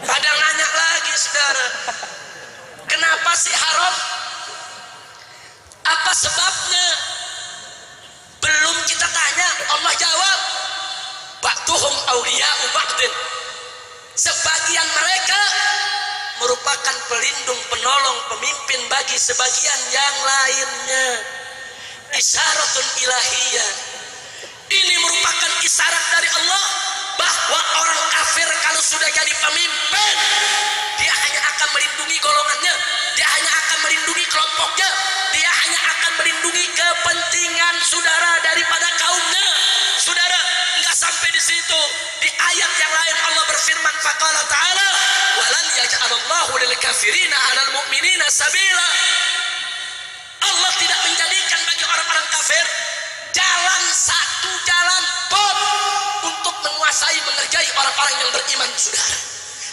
Kadang nanya lagi saudara, kenapa sih haram? Apa sebabnya? Belum kita tanya, Allah jawab, ba'duhum awliya'u ba'din. Sebagian mereka merupakan pelindung, penolong, pemimpin bagi sebagian yang lainnya. Isyaratun ilahiyah. Ini merupakan isyarat dari Allah bahwa orang kafir kalau sudah jadi pemimpin, dia hanya akan melindungi golongannya, dia hanya akan melindungi kelompoknya, dia hanya akan melindungi kepentingan saudara daripada kaumnya. Saudara, enggak sampai di situ. Di ayat yang lain Allah berfirman, faqala ta'ala, walan yaj'alallahu lil kafirina 'alal mu'minina sabila. Allah tidak menjadikan bagi orang-orang kafir jalan, satu jalan pun untuk menguasai, mengerjai orang-orang yang beriman, saudara.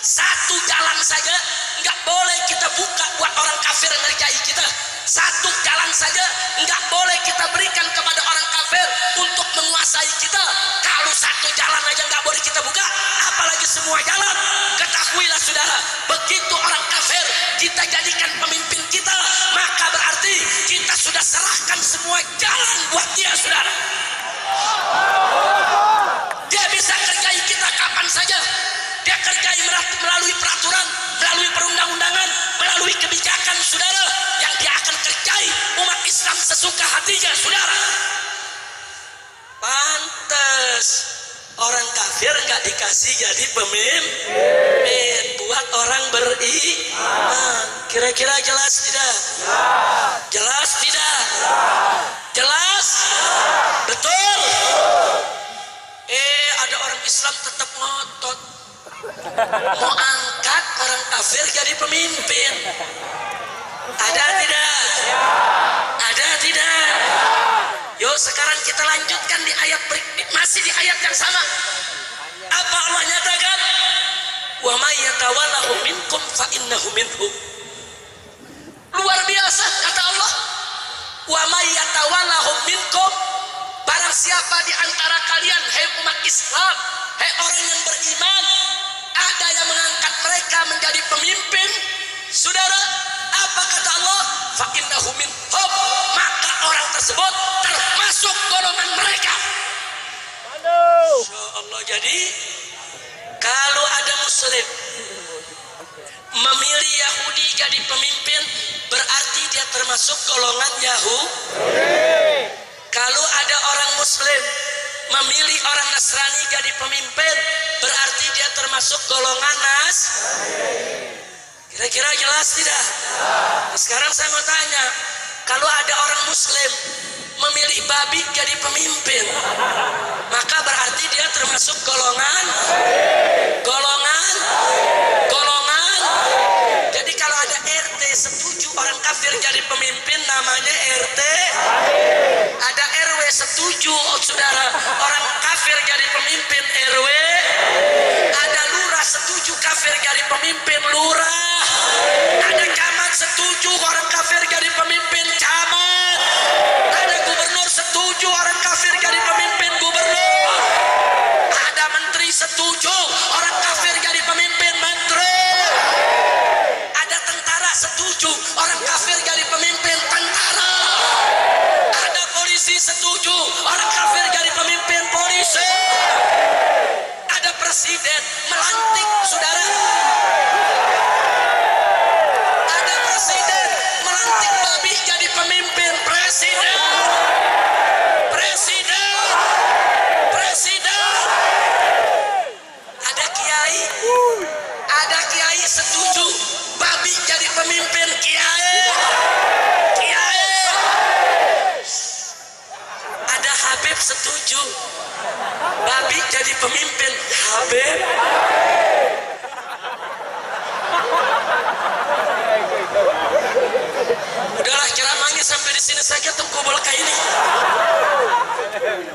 Satu jalan saja nggak boleh kita buka buat orang kafir mengerjai kita. Satu jalan saja nggak boleh kita berikan kepada orang kafir untuk menguasai kita. Kalau satu jalan aja nggak boleh kita buka, apalagi semua jalan. Ketahuilah saudara, begitu orang kafir kita jadikan pemimpin kita, maka berarti kita sudah serahkan semua jalan buat dia, saudara. Dia bisa kerjai kita kapan saja. Dia kerjai melalui peraturan, melalui perundang-undangan, melalui kebijakan, saudara, yang dia akan kerjai umat Islam sesuka hatinya, saudara. Pantes orang kafir nggak dikasih jadi pemimpin buat orang beriman. Kira-kira jelas tidak? Jelas tidak? Jelas? Betul? Ada orang Islam tetap ngotot mau angkat orang kafir jadi pemimpin. Ada tidak? Ada tidak? Yuk sekarang kita lanjutkan di ayat masih di ayat yang sama. Apa Allah nyatakan? Wa may yatawallahu minkum fa innahu minhum. Luar biasa kata Allah. Wa may yatawallahu minkum, barang siapa di antara kalian, hai umat Islam, hai orang yang beriman, ada yang mengangkat mereka menjadi pemimpin, saudara, apa kata Allah? Fa innahu minhum, maka orang tersebut termasuk golongan mereka. Insya Allah. Jadi kalau ada muslim memilih Yahudi jadi pemimpin, berarti dia termasuk golongan Yahudi. Kalau ada orang muslim memilih orang Nasrani jadi pemimpin, berarti dia termasuk golongan Nasrani. Kira-kira jelas tidak? Nah, sekarang saya mau tanya, kalau ada orang muslim memilih babi jadi pemimpin, maka berarti dia termasuk golongan. Jadi kalau ada RT setuju orang kafir jadi pemimpin, namanya RT. Ada RW setuju, saudara, orang kafir jadi pemimpin, RW. Ada lurah setuju kafir jadi pemimpin, lurah. Ada camat setuju orang kafir jadi pemimpin, camat. Ada gubernur setuju orang kafir jadi pemimpin, gubernur. Ada menteri setuju orang kafir jadi pemimpin, menteri. Ada tentara setuju orang kafir jadi pemimpin, tentara. Ada polisi setuju orang kafir jadi pemimpin, polisi. Ada presiden melantik, saudara. Ada presiden melantik babi jadi pemimpin, presiden. Ada kiai setuju babi jadi pemimpin, kiai. Ada Habib setuju babi jadi pemimpin, Habib. Udahlah ceramahnya sampai di sini saja, tunggu bolka ini.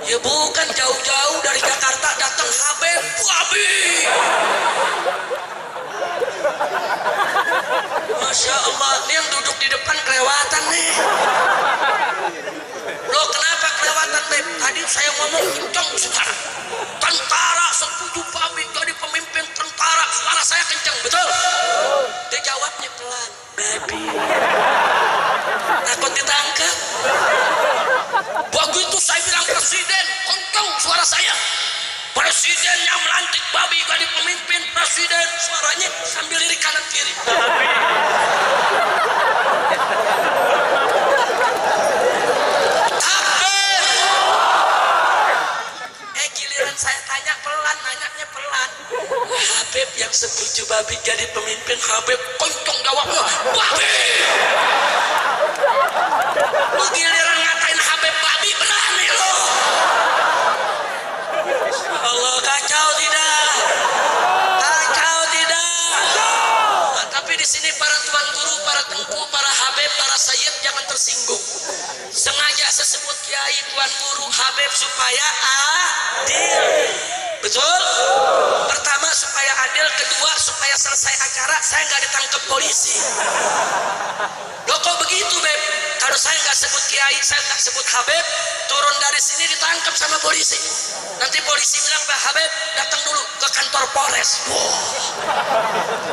Ya bukan jauh-jauh dari Jakarta datang Habib, babi. Masya Allah, ini yang duduk di depan kelewatan nih. Loh kenapa kelewatan, Beb? Tadi saya ngomong kencang, saudara. Tentara setuju babi jadi pemimpin, babi. Takut ditangkap. Begitu saya bilang presiden, kencang suara saya. Presiden yang melantik babi jadi pemimpin presiden, suaranya sambil lirik kanan kiri. Giliran saya tanya pelan, nanyanya pelan. Habib yang setuju babi jadi pemimpin, Habib kencang jawabnya, babi. Giliran ngatain Habib babi, berani lo. Allah, kacau tidak? Kacau tidak? Nah, tapi di sini para tuan guru, para tengku, para habib, para sayyid jangan tersinggung. Sengaja saya sebut kiai, tuan guru, habib supaya adil. Betul? Pertama supaya adil, kedua supaya selesai acara saya nggak ditangkap polisi. Loh kok begitu, Beb? Kalau saya nggak sebut kiai, saya nggak sebut habib, turun dari sini ditangkap sama polisi. Nanti polisi bilang, Pak Habib datang dulu ke kantor Polres. Wow.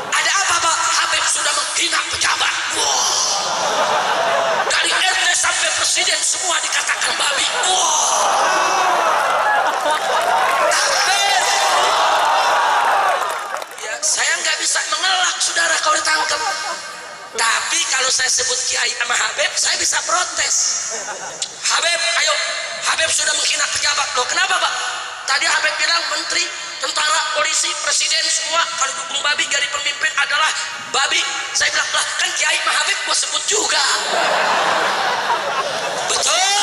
Ada apa, Pak? Habib sudah menghina pejabat. Wow. Dari RT sampai presiden semua dikatakan babi. Wow. Ya, saya nggak bisa mengelak, saudara, kalau ditangkap. Tapi kalau saya sebut kiai sama Habib, saya bisa protes. Habib, ayo. Habib sudah menghina pejabat. Loh, kenapa, Pak? Tadi Habib bilang menteri, tentara, polisi, presiden semua kalau dukung babi jadi pemimpin adalah babi. Saya bilang, lah kan kiai sama Habib gua sebut juga. Betul?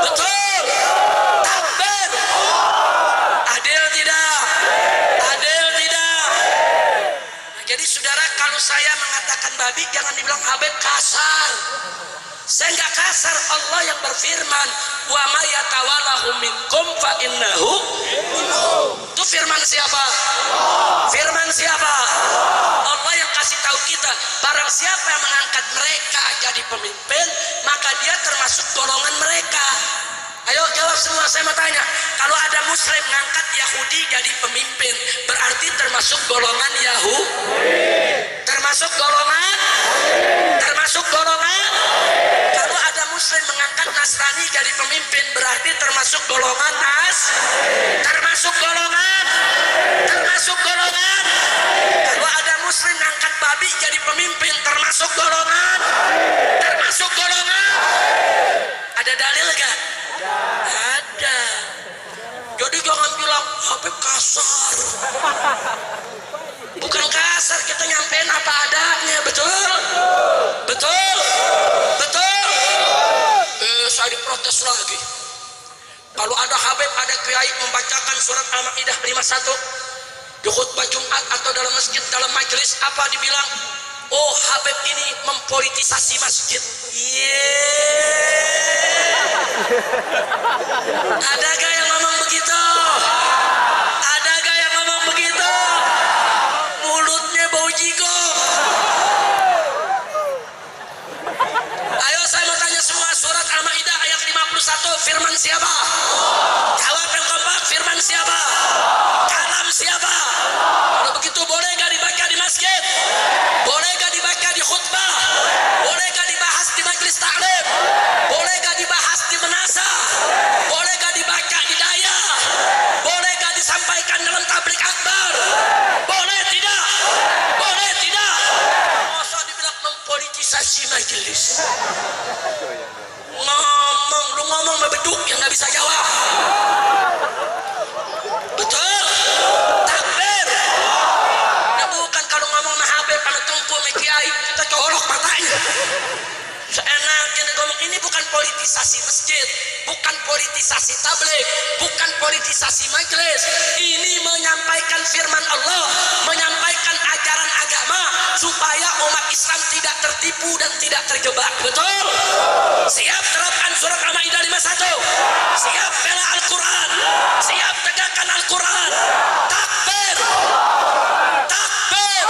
Betul? Takbir. Adil tidak? Adil tidak? Nah, jadi saudara, kalau saya mengatakan babi jangan dibilang Habib kasar. Saya nggak kasar. Allah yang berfirman, wa may yatawallahu minkum fa innahu. Itu firman siapa? Firman siapa? Allah yang kasih tahu kita, barang siapa yang mengangkat mereka jadi pemimpin, maka dia termasuk golongan mereka. Ayo jawab semua, saya mau tanya. Kalau ada muslim mengangkat Yahudi jadi pemimpin, berarti termasuk golongan Yahudi? Termasuk golongan? Termasuk golongan? Kalau ada muslim mengangkat Nasrani jadi pemimpin, berarti termasuk golongan termasuk golongan? Termasuk golongan? Kalau ada muslim mengangkat babi jadi pemimpin, termasuk golongan? Termasuk golongan? Ada dalil gak? Ada. Jadi jangan bilang Habib kasar. Bukan kasar, kita nyampein apa adanya. Betul? Betul? Betul? Saya diprotes lagi. Kalau ada Habib, ada kiai membacakan surat Al-Maidah 51 di khutbah Jumat atau dalam masjid, dalam majelis, apa dibilang? Oh, Habib ini mempolitisasi masjid. Ada gak yang ngomong begitu? Ada gak yang ngomong begitu? Mulutnya bau jigong. Ayo saya mau tanya semua, surat Al-Maidah ayat 51 firman siapa? Jawab yang kompak, firman siapa? Kalam siapa? Kalau begitu boleh gak dibaca di masjid? Boleh gak dibaca di khutbah? Boleh gak dibahas di majelis taklim? Boleh gak dibahas di menasa? Boleh gak dibaca di daya? Boleh gak disampaikan dalam tablik akbar? Boleh tidak? Boleh tidak? Masa dibilang mempolitisasi majelis? Ngomong, lu ngomong beduk yang gak bisa jawab. Betul? Takbir. Nah, bukan kalau ngomong sama Habib, kalau tengku sama kiai, kita colok matanya. Seenaknya ngomong. Ini bukan politisasi masjid, bukan politisasi tabligh, bukan politisasi majelis. Ini menyampaikan firman Allah, menyampaikan ajaran agama supaya umat Islam tidak tertipu dan tidak terjebak. Betul? Siap terapkan surat Al-Maidah 51. Siap bela Al-Quran. Siap tegakkan Al-Quran. Takbir. Takbir.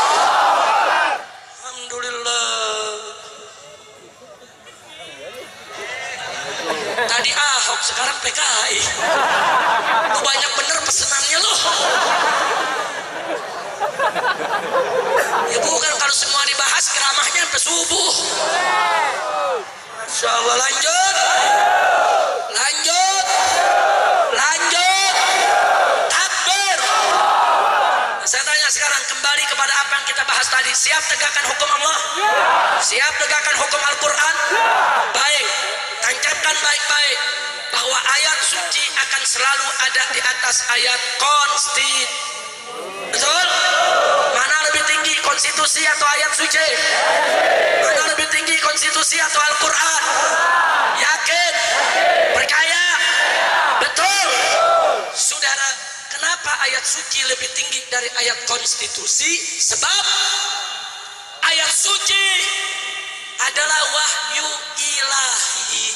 Alhamdulillah. Tadi Ahok, sekarang PKI. Lu banyak bener pesenannya loh. Ya bukan, kalau semua dibahas ceramahnya sampai bahas tadi, siap tegakkan hukum Allah? Siap tegakkan hukum Al-Quran? Baik, tancapkan baik-baik bahwa ayat suci akan selalu ada di atas ayat konstitusi. Betul? Mana lebih tinggi, konstitusi atau ayat suci? Mana lebih tinggi, konstitusi atau Al-Quran? Yakin? Percaya? Betul? Saudara, kenapa ayat suci lebih tinggi dari ayat konstitusi? Sebab ayat suci adalah wahyu ilahi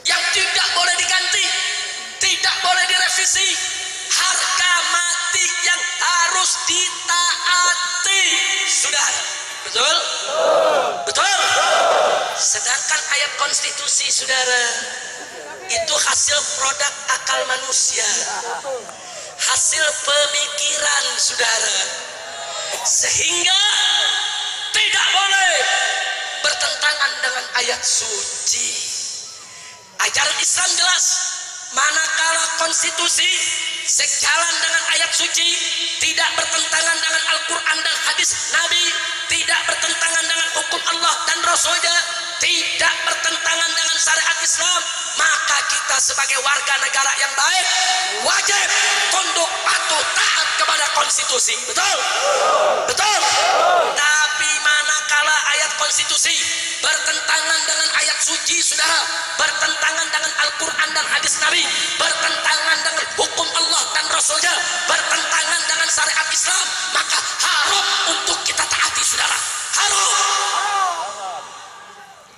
yang tidak boleh diganti, tidak boleh direvisi, harga mati yang harus ditaati. Saudara, betul? Betul? Sedangkan ayat konstitusi, saudara, itu hasil produk akal manusia, hasil pemikiran saudara, sehingga tidak boleh bertentangan dengan ayat suci. Ajaran Islam jelas, manakala konstitusi sejalan dengan ayat suci, tidak bertentangan dengan Al-Quran dan hadis Nabi, tidak bertentangan dengan hukum Allah dan Rasulnya, tidak bertentangan dengan syariat Islam, maka kita sebagai warga negara yang baik wajib tunduk patuh taat kepada konstitusi. Betul? Betul? Tapi manakala ayat konstitusi bertentangan dengan ayat suci, saudara, bertentangan dengan Al-Quran dan hadis Nabi, bertentangan dengan hukum Allah dan Rasulnya, bertentangan dengan syariat Islam, maka haram untuk kita taati, saudara. Haram.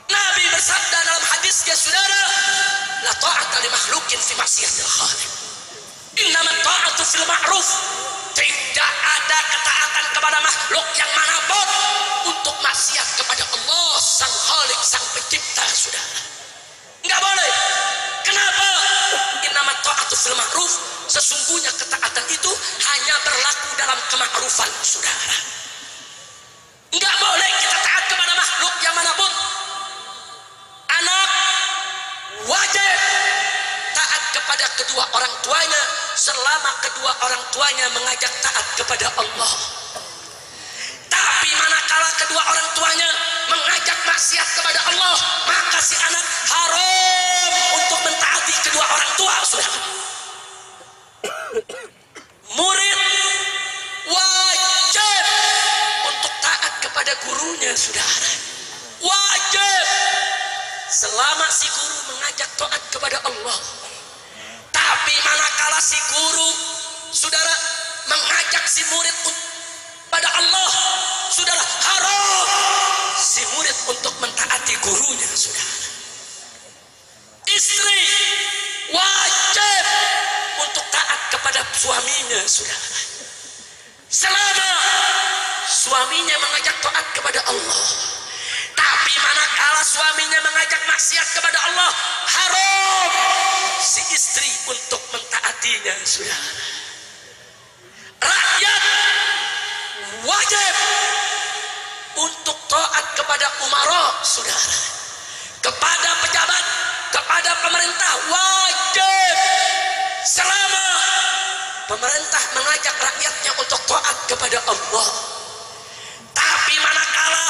Nabi bersabda dalam hadisnya, saudara, la ta'ata li makhlukin fi maksiatil khaliq. Innamat ta'atu fil ma'ruf. Tidak ada ketaatan kepada makhluk yang manapun untuk maksiat kepada Allah sang Khalik, sang pencipta, saudara. Enggak boleh. Kenapa? Innamat ta'atu fil ma'ruf. Sesungguhnya ketaatan itu hanya berlaku dalam kemakrufan, saudara. Enggak boleh kita taat kepada makhluk yang manapun. Anak wajib taat kepada kedua orang tuanya selama kedua orang tuanya mengajak taat kepada Allah. Tapi manakala kedua orang tuanya mengajak maksiat kepada Allah, maka si anak haram untuk mentaati kedua orang tua, saudara. Murid wajib untuk taat kepada gurunya, saudara. Wajib selama si guru mengajak taat kepada Allah. Tapi manakala si guru, saudara, mengajak si murid pada Allah, saudara, haram si murid untuk mentaati gurunya, saudara. Istri wajib untuk taat kepada suaminya, saudara, selama suaminya mengajak taat kepada Allah. Tapi manakala suaminya mengajak maksiat kepada Allah, haram si istri untuk mentaatinya, saudara. Rakyat wajib untuk taat kepada umara, saudara, kepada pejabat, kepada pemerintah, wajib selama pemerintah mengajak rakyatnya untuk taat kepada Allah. Tapi manakala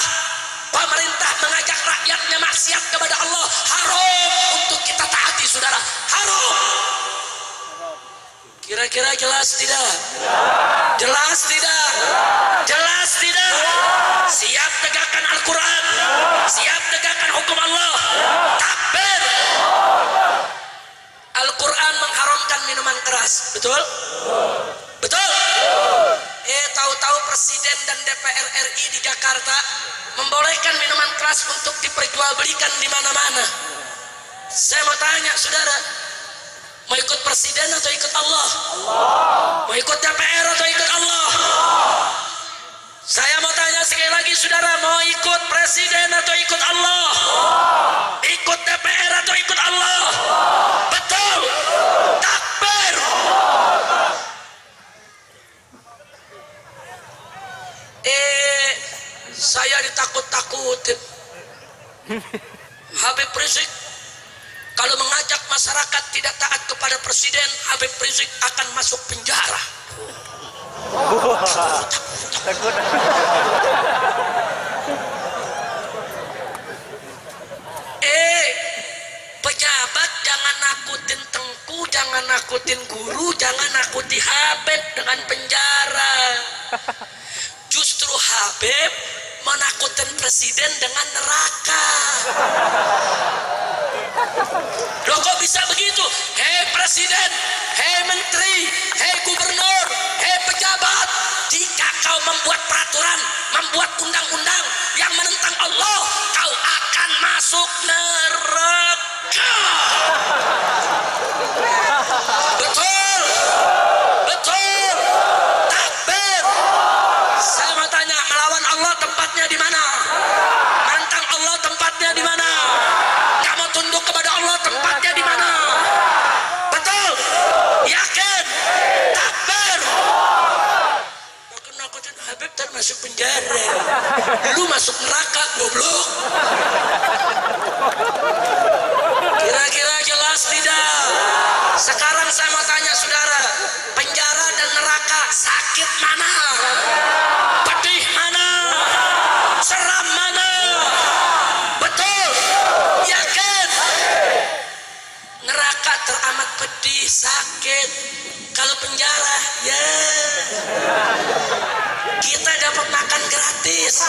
pemerintah mengajak rakyatnya maksiat kepada Allah, haram untuk kita taati, saudara. Haram. Kira-kira jelas tidak? Jelas tidak? Jelas tidak? Siap tegakkan Al-Quran, siap tegakkan hukum Allah. Takbir. Al-Quran mengharamkan minuman keras, betul? Betul? Tahu-tahu Presiden dan DPR RI di Jakarta membolehkan minuman keras untuk diperjualbelikan di mana-mana. Saya mau tanya, saudara, mau ikut Presiden atau ikut Allah? Mau ikut DPR atau ikut Allah? Saya mau tanya sekali lagi, saudara, mau ikut Presiden atau ikut Allah? Ikut DPR atau ikut Allah? Betul? Takbir. Saya ditakut-takutin. Habib Rizik kalau mengajak masyarakat tidak taat kepada presiden, Habib Rizik akan masuk penjara. Takut. Takut. Pejabat jangan nakutin Tengku, jangan nakutin guru, jangan nakuti Habib dengan penjara. Justru Habib menakutin presiden dengan neraka. Loh kok bisa begitu? Hei presiden, hei menteri, hei gubernur, hei pejabat, jika kau membuat peraturan, membuat undang-undang yang menentang Allah, kau akan masuk neraka. Betul, betul. Takbir. Saya mau tanya, melawan Allah tempatnya di mana? Menentang Allah tempatnya di mana? Nggak mau tunduk kepada Allah tempatnya di mana? Betul? Yakin? Takbir. Nakutin Habib termasuk penjara. Lu masuk neraka, goblok. Kira-kira jelas tidak? Sekarang saya mau tanya saudara, penjara dan neraka sakit mana? Pedih mana? Seram mana? Betul? Yakin? Neraka teramat pedih, sakit. Kalau penjara, ya kita dapat makan gratis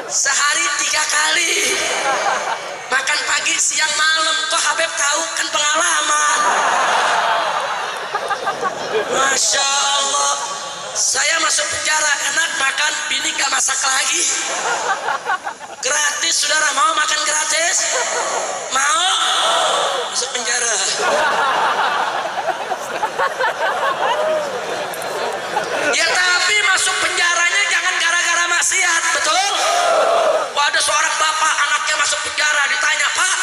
sehari 3 kali, makan pagi, siang, malam. Kok Habib tahu? Kan pengalaman. Masya Allah, saya masuk penjara enak makan, bini gak masak lagi, gratis. Saudara mau makan gratis? Mau? Masuk penjara. Ya tapi masuk penjaranya jangan gara-gara maksiat, betul? Wah, ada seorang bapak anaknya masuk penjara, ditanya, Pak,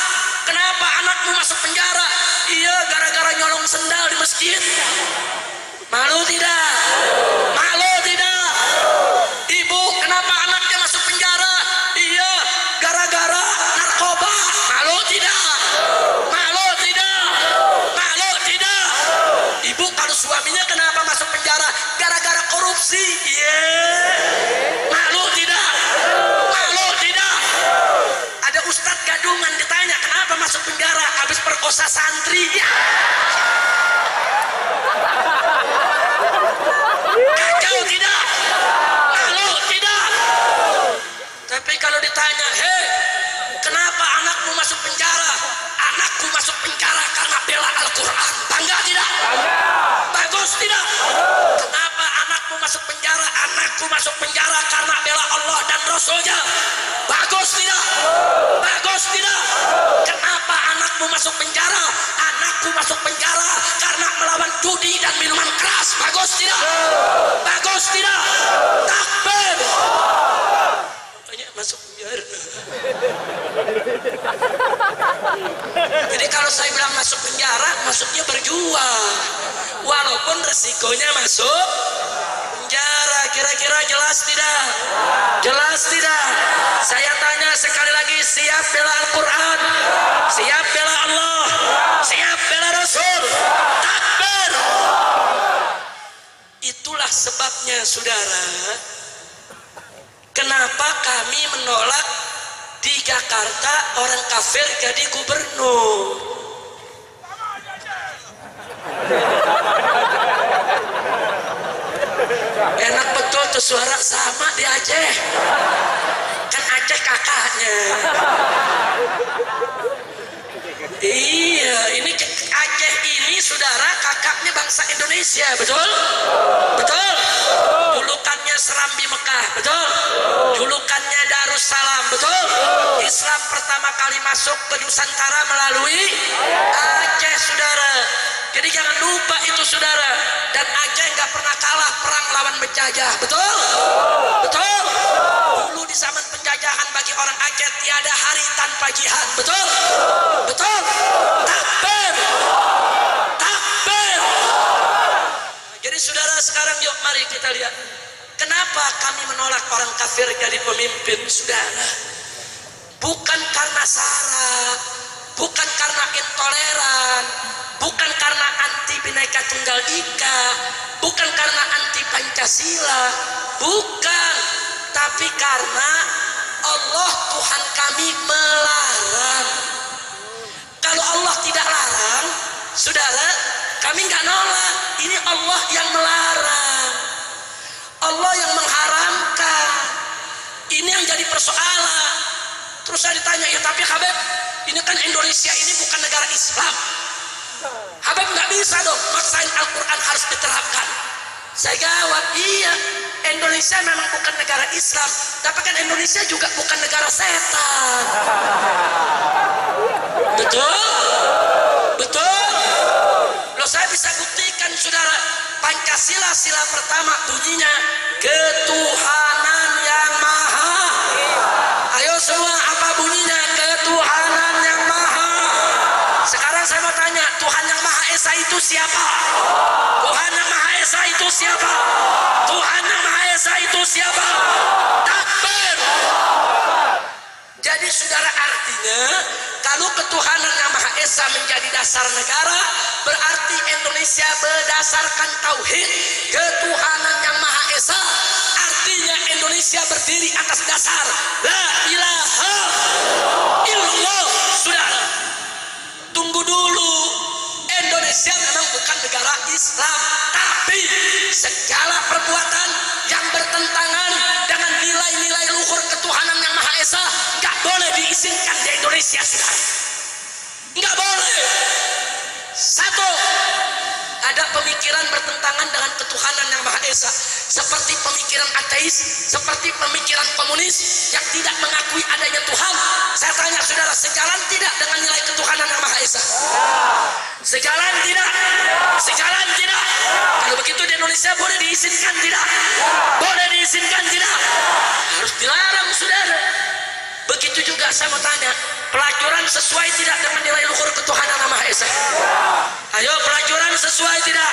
kenapa anakmu masuk penjara? Iya, gara-gara nyolong sendal di masjid. Malu tidak? Malu tidak? Ibu, kenapa anaknya masuk penjara? Iya, gara-gara narkoba. Malu tidak? Malu tidak? Malu tidak? Ibu, kalau suaminya kenapa masuk penjara? Gara-gara korupsi. Iya. Malu tidak? Malu tidak? Ada ustadz gadungan ditanya, kenapa masuk penjara? Habis perkosa santri. Ya. Kacau tidak? Malu tidak? Tapi kalau ditanya, hei, kenapa anakmu masuk penjara? Anakku masuk penjara karena bela Al-Quran. Bangga tidak? Bagus tidak? Kenapa anakmu masuk penjara? Anakku masuk penjara karena bela Allah dan Rasulnya. Bagus tidak? Bagus tidak? Kenapa anakmu masuk penjara? Anakku masuk penjara karena melawan judi dan minuman keras. Bagus tidak? Bagus tidak? Takbir. Makanya masuk penjara. Jadi kalau saya bilang masuk penjara, maksudnya berjuang, walaupun resikonya masuk penjara. Kira-kira jelas tidak? Jelas tidak? Saya tanya sekali lagi, siap bela Al-Quran? Siap bela Allah? Siap bela Rasul? Takbir. Itulah sebabnya saudara, kenapa kami menolak di Jakarta orang kafir jadi gubernur. Enak betul tuh, suara sama di Aceh. Kan Aceh kakaknya. Iya, ini Aceh ini saudara kakaknya bangsa Indonesia, betul? Betul? Julukannya Serambi Mekah, betul? Julukannya Darussalam, betul? Islam pertama kali masuk ke Nusantara melalui Aceh, saudara. Jadi jangan lupa itu, saudara. Dan Aceh nggak pernah kalah perang lawan penjajah, betul? Betul? Dulu di zaman penjajahan bagi orang Aceh tiada hari tanpa jihad, betul? Betul? Takbir! Takbir! Jadi saudara, sekarang yuk mari kita lihat, kenapa kami menolak orang kafir jadi pemimpin, saudara? Bukan karena sara, bukan karena intoleran, bukan karena anti Bhinneka Tunggal Ika, bukan karena anti Pancasila, bukan, tapi karena Allah Tuhan kami melarang. Kalau Allah tidak larang, saudara, kami nggak nolak. Ini Allah yang melarang, Allah yang mengharamkan. Ini yang jadi persoalan. Terus saya ditanya, ya tapi Habib, ini kan Indonesia ini bukan negara Islam. Habib nggak bisa dong maksain Al-Quran harus diterapkan. Saya jawab, iya, Indonesia memang bukan negara Islam, tapi kan Indonesia juga bukan negara setan. Betul? Betul? Loh, saya bisa buktikan, saudara. Pancasila sila pertama bunyinya ketuhanan yang maha. Ayo semua, apa bunyinya? Ketuhanan yang maha. Sekarang saya mau tanya, Tuhan yang Maha Esa itu siapa? Tuhan yang Maha Esa itu siapa? Tuhan yang Maha Esa itu siapa? Takbir. Jadi saudara, artinya kalau ketuhanan yang Maha Esa menjadi dasar negara, berarti Indonesia berdasarkan tauhid ketuhanan yang Maha Esa. Artinya Indonesia berdiri atas dasar la ilaha illallah. Saudara, tunggu dulu, Indonesia memang bukan negara Islam, tapi segala perbuatan yang bertentangan dengan nilai-nilai luhur ketuhanan yang Maha Esa nggak boleh diizinkan di Indonesia, saudara. Nggak boleh. Satu, ada pemikiran bertentangan dengan ketuhanan yang Maha Esa, seperti pemikiran ateis, seperti pemikiran komunis yang tidak mengakui adanya Tuhan. Saya tanya saudara, sejalan tidak dengan nilai ketuhanan yang Maha Esa? Sejalan tidak? Sejalan tidak? Kalau begitu di Indonesia boleh diizinkan tidak? Boleh diizinkan tidak? Harus dilarang, saudara. Begitu juga saya mau tanya, pelacuran sesuai tidak dengan nilai luhur ketuhanan yang Maha Esa? Ayo, pelacuran sesuai tidak?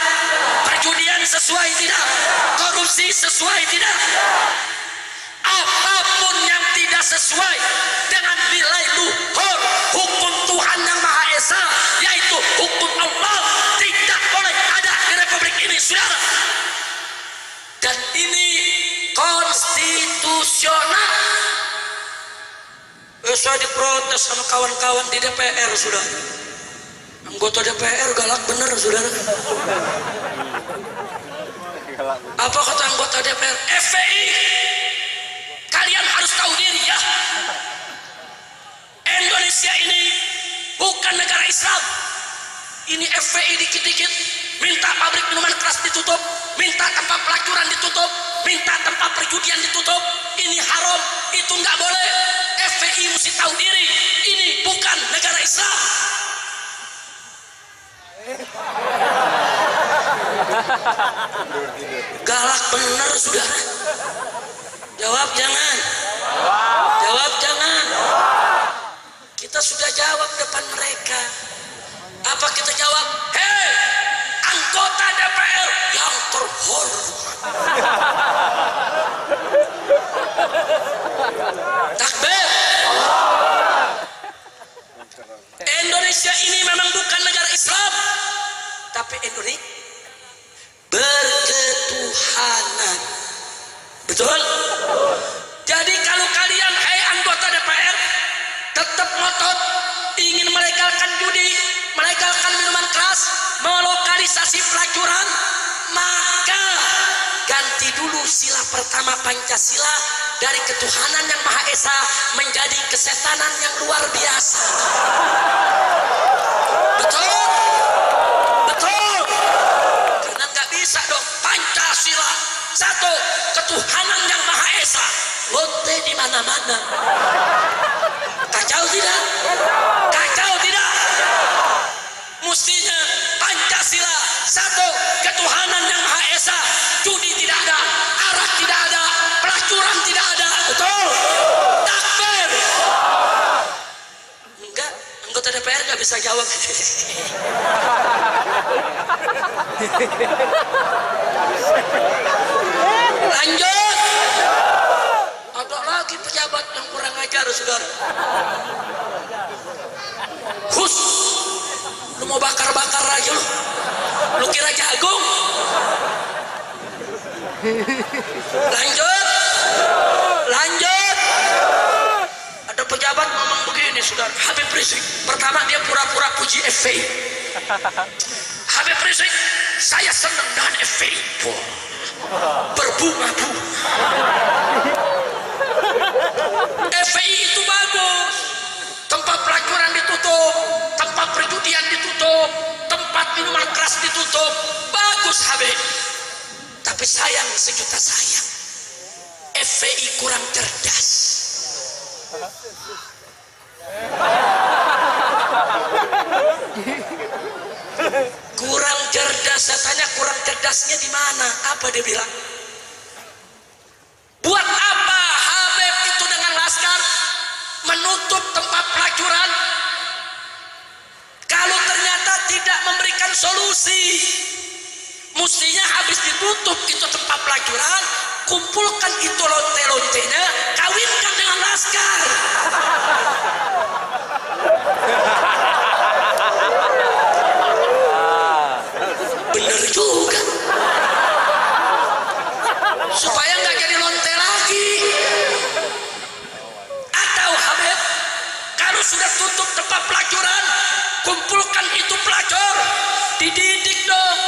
Perjudian sesuai tidak? Korupsi sesuai tidak? Apapun yang tidak sesuai dengan nilai luhur hukum Tuhan yang Maha Esa, yaitu hukum Allah, tidak boleh ada di Republik ini, saudara. Dan ini konstitusional. Saya diprotes sama kawan-kawan di DPR, saudara. Anggota DPR galak bener, saudara. Apa kata anggota DPR? FPI, kalian harus tahu diri ya. Indonesia ini bukan negara Islam. Ini FPI dikit-dikit minta pabrik minuman keras ditutup, minta tempat pelacuran ditutup, minta tempat perjudian ditutup. Ini haram, itu nggak boleh. FPI mesti tahu diri, ini bukan negara Islam. Galak benar, saudara. Jawab jangan. Jawab jangan. Kita sudah jawab depan mereka. Apa kita jawab? Hei, anggota DPR yang terhormat. Takbir. Indonesia ini memang bukan negara Islam, tapi Indonesia berketuhanan. Betul? Jadi kalau kalian, hai anggota DPR, tetap ngotot ingin melegalkan judi, melegalkan minuman keras, melokalisasi pelacuran, maka ganti dulu sila pertama Pancasila dari ketuhanan yang Maha Esa menjadi kesetanan yang luar biasa. Betul? Betul? Karena nggak bisa dong Pancasila satu, ketuhanan yang Maha Esa, lote di mana-mana. Kacau tidak? Kacau tidak? Mestinya Pancasila satu, ketuhanan yang Maha Esa, judi tidak ada, arak tidak ada, pelacuran tidak ada. Betul? Takbir. Enggak, anggota DPR nggak bisa jawab. Lanjut. Ada lagi pejabat yang kurang ajar, saudara. Hus, lu mau bakar-bakar aja lu. Lu kira jagung? Lanjut. Lanjut. Ada pejabat ngomong begini, saudara. Habib Rizik. Pertama dia pura-pura puji FPI. Habib Rizik, saya senang dengan FPI. Berbunga-bunga. FPI itu bagus. Tempat pelacuran ditutup, tempat perjudian ditutup, tempat minuman keras ditutup. Bagus Habib. Tapi sayang sejuta sayang, FPI kurang cerdas. Kurang cerdas. Saya tanya kurang cerdasnya di mana? Apa dia bilang? Buat apa Habib itu dengan laskar menutup tempat pelacuran kalau ternyata tidak memberikan solusi? Mestinya habis ditutup itu tempat pelacuran, kumpulkan itu lonte-lontenya, kawinkan dengan laskar. Bener juga, supaya nggak jadi lonte lagi. Atau Habib kalau sudah tutup tempat pelacuran, kumpulkan itu pelacur, dididik dong,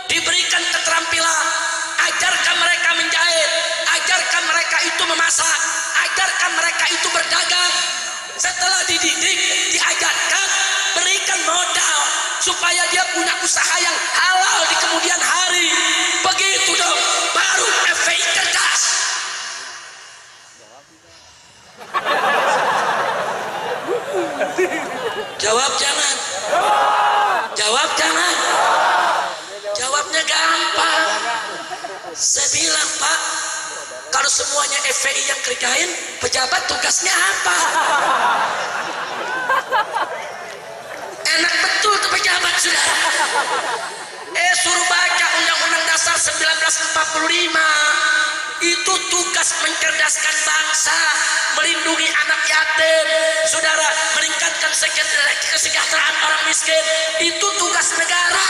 diberikan keterampilan, ajarkan mereka menjahit, ajarkan mereka itu memasak, ajarkan mereka itu berdagang. Setelah dididik, diajarkan, berikan modal supaya dia punya usaha yang halal di kemudian hari. Begitu dong, baru FPI cerdas. Jawab jangan. Jawab jangan. Jawabnya gampang. Saya bilang, Pak, kalau semuanya FPI yang kerjain, pejabat tugasnya apa? Enak betul tuh pejabat, saudara. Suruh baca Undang-Undang Dasar 1945. Itu tugas mencerdaskan bangsa, melindungi anak yatim, saudara, meningkatkan kesejahteraan orang miskin. Itu tugas negara,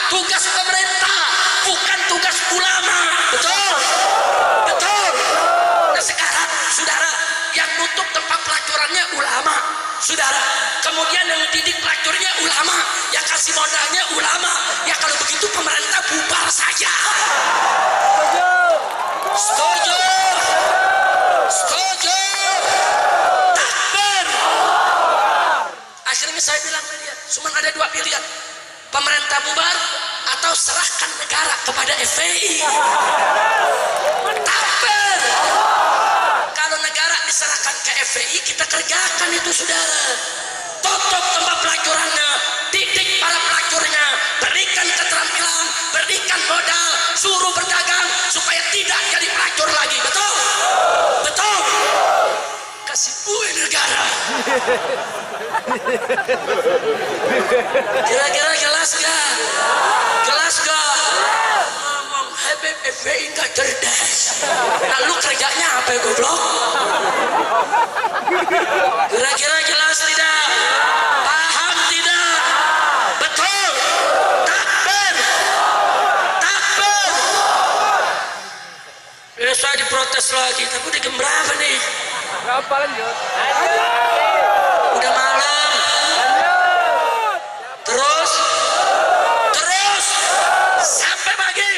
tugas pemerintah, bukan tugas ulama. Betul? Betul. Nah sekarang, saudara, yang nutup tempat pelacurannya ulama, saudara. Kemudian yang didik pelacurnya ulama, yang kasih modalnya ulama. Ya kalau begitu pemerintah bubar saja. Setuju. Setuju. Takbir. Akhirnya saya bilang ke dia, cuma ada dua pilihan, pemerintah bubar atau serahkan negara kepada FPI. Takbir. Kalau negara diserahkan ke FPI, kita kerjakan itu, saudara. Tutup tempat pelacurannya, didik para pelacurnya, berikan keterampilan, berikan modal, suruh berdagang supaya tidak jadi pelacur lagi. Betul? Betul? Kasih buih negara. Kira-kira jelas gak? Jelas gak? Ngomong Habib FPI gak cerdas. Lalu kerjanya apa ya, goblok? Kira-kira jelas tidak? Paham tidak? Betul? Takbir. Takbir. Saya diprotes lagi, tapi udah jam berapa nih? Berapa lanjut? Udah malam. Terus sampai pagi.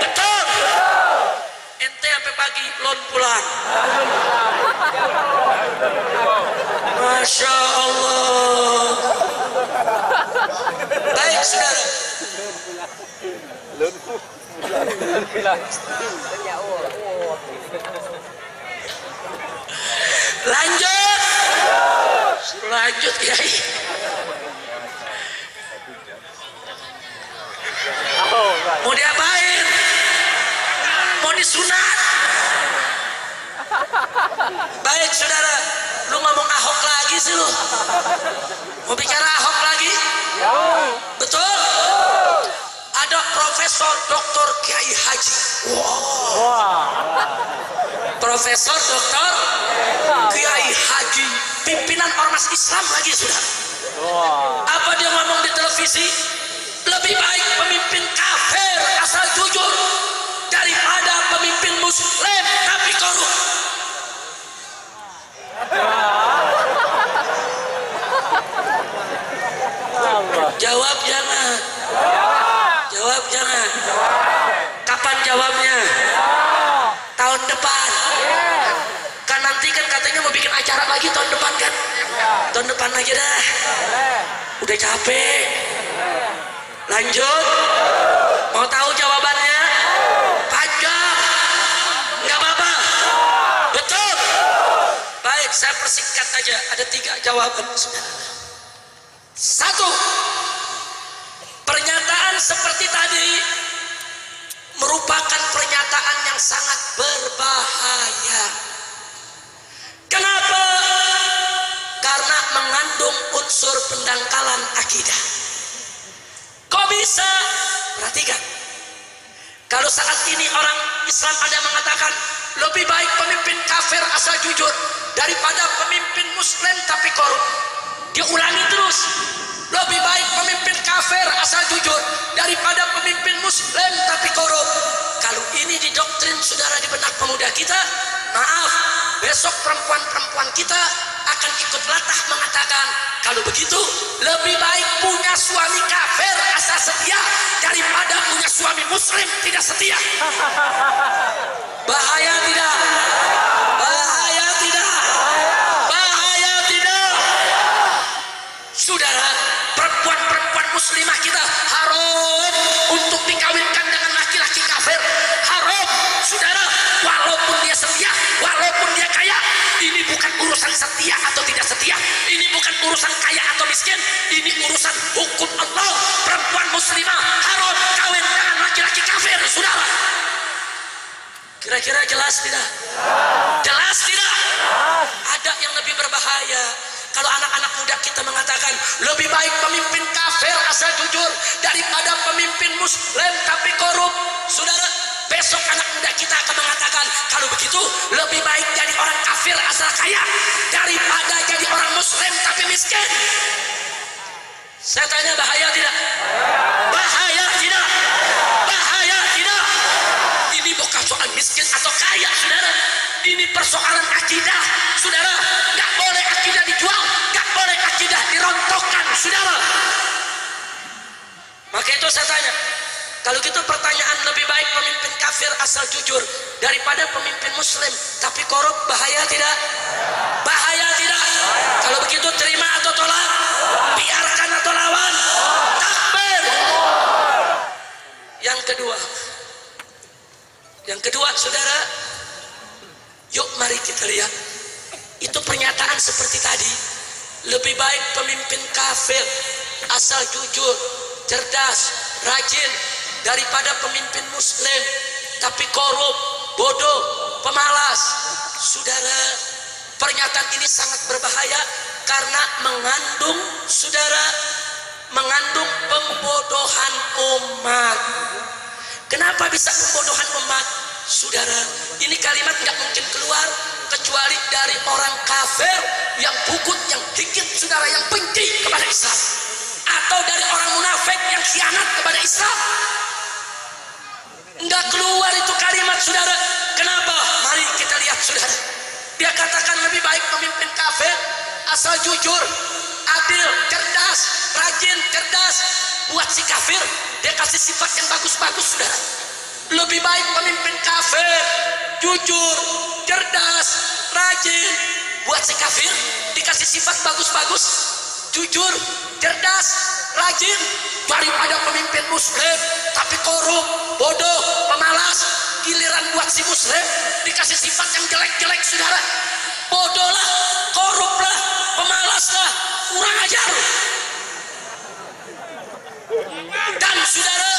Betul. Ente sampai pagi belum pulang. Masya Allah. Baik saudara. Lanjut. Lanjut Kiai. Mau diapain? Mau disunat? Baik saudara, lu ngomong Ahok lagi sih lu. Mau bicara Ahok lagi? Betul? Ada Profesor Dr. Kiai Haji. Profesor Dr. Kiai Haji, pimpinan ormas Islam lagi saudara. Apa dia ngomong di televisi? Lebih baik pemimpin kafir asal jujur Jawab jangan. Kapan jawabnya? Tahun depan. Kan nanti kan katanya mau bikin acara lagi tahun depan kan? Tahun depan lagi dah. Udah capek. Lanjut. Mau tahu jawabannya? Panjang. Nggak apa-apa. Betul. Baik, saya persingkat aja. Ada 3 jawaban. 1. Pernyataan seperti tadi merupakan pernyataan yang sangat berbahaya. Kenapa? Karena mengandung unsur pendangkalan akidah. Kok bisa? Perhatikan. Kalau saat ini orang Islam ada mengatakan lebih baik pemimpin kafir asal jujur daripada pemimpin muslim tapi korup. Dia ulangi terus. Lebih baik pemimpin kafir asal jujur daripada pemimpin muslim tapi korup. Kalau ini didoktrin saudara di benak pemuda kita, maaf, besok perempuan-perempuan kita akan ikut latah mengatakan, kalau begitu lebih baik punya suami kafir asal setia daripada punya suami muslim tidak setia. Bahaya tidak? Bahaya tidak? Bahaya tidak? Saudara, perempuan-perempuan muslimah kita haram untuk dikawinkan dengan laki-laki kafir. Haram, saudara, walaupun dia setia, walaupun dia kaya. Ini bukan urusan setia atau tidak setia. Ini bukan urusan kaya atau miskin. Ini urusan hukum Allah. Perempuan muslimah haram kawin dengan laki-laki kafir, saudara. Kira-kira jelas tidak? Jelas tidak? Ada yang lebih berbahaya. Kalau anak-anak muda kita mengatakan lebih baik pemimpin kafir asal jujur daripada pemimpin muslim tapi korup, saudara, besok anak muda kita akan mengatakan kalau begitu lebih baik jadi orang kafir asal kaya daripada jadi orang muslim tapi miskin. Saya tanya, bahaya tidak? Bahaya tidak? Bahaya tidak? Ini bukan soal miskin atau kaya, saudara. Ini persoalan akidah, saudara. Nggak boleh akidah dijual, nggak boleh akidah dirontokkan, saudara. Maka itu saya tanya, kalau gitu pertanyaan lebih baik pemimpin kafir asal jujur daripada pemimpin muslim tapi korup, bahaya tidak? Bahaya tidak? Kalau begitu terima atau tolak? Biarkan atau lawan? Takbir. Yang kedua, saudara, yuk mari kita lihat. Itu pernyataan seperti tadi. Lebih baik pemimpin kafir asal jujur, cerdas, rajin daripada pemimpin muslim tapi korup, bodoh, pemalas. Saudara, pernyataan ini sangat berbahaya karena mengandung, saudara, mengandung pembodohan umat. Kenapa bisa pembodohan umat? Saudara, ini kalimat nggak mungkin keluar kecuali dari orang kafir yang bukut, yang hikit, saudara, yang benci kepada Islam, atau dari orang munafik yang khianat kepada Islam. Nggak keluar itu kalimat, saudara. Kenapa? Mari kita lihat, saudara. Dia katakan lebih baik pemimpin kafir asal jujur, adil, cerdas, rajin, cerdas. Buat si kafir dia kasih sifat yang bagus-bagus, saudara. Lebih baik pemimpin kafir jujur, cerdas, rajin. Buat si kafir dikasih sifat bagus-bagus, jujur, cerdas, rajin, daripada pemimpin muslim tapi korup, bodoh, pemalas. Giliran buat si muslim dikasih sifat yang jelek-jelek, saudara. Bodoh lah, korup lah, pemalas lah, kurang ajar. Dan saudara,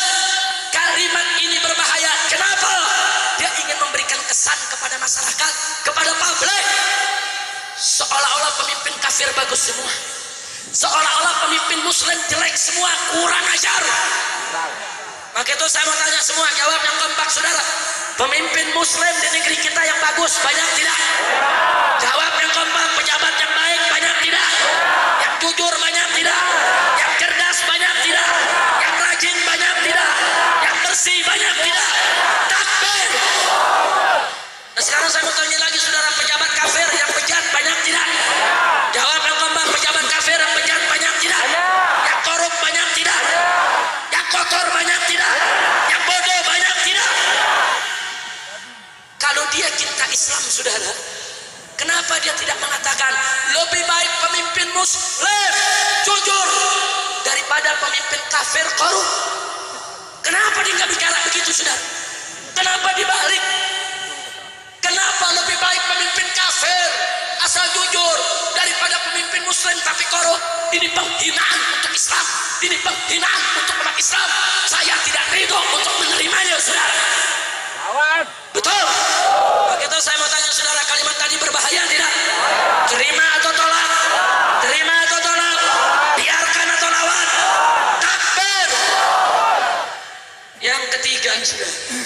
kalimat ini berbahaya. Kenapa? Dia ingin memberikan kesan kepada masyarakat, kepada publik, seolah-olah pemimpin kafir bagus semua, seolah-olah pemimpin muslim jelek semua, kurang ajar. Maka itu saya mau tanya semua, jawab yang kompak, saudara. Pemimpin muslim di negeri kita yang bagus banyak tidak? Jawab yang kompak. Pejabat yang baik banyak tidak? Yang jujur banyak tidak? Yang cerdas banyak tidak? Yang rajin banyak tidak? Yang bersih banyak tidak? Takbir. Nah, sekarang saya mau tanya lagi, saudara, pejabat kafir yang bejat banyak tidak? Jawab yang kompak. Pejabat kafir yang bejat banyak tidak? Yang korup banyak tidak? Yang kotor banyak tidak? Islam, saudara? Kenapa dia tidak mengatakan lebih baik pemimpin muslim jujur daripada pemimpin kafir korup? Kenapa dia nggak bicara begitu, saudara? Kenapa dibalik? Kenapa lebih baik pemimpin kafir asal jujur daripada pemimpin muslim tapi korup? Ini penghinaan untuk Islam, ini penghinaan untuk umat Islam. Saya tidak ridho untuk menerimanya, saudara. Betul. Begitu saya mau tanya saudara, kalimat tadi berbahaya tidak? Terima atau tolak? Terima atau tolak? Biarkan atau lawan? Takbir. Yang ketiga, saudara.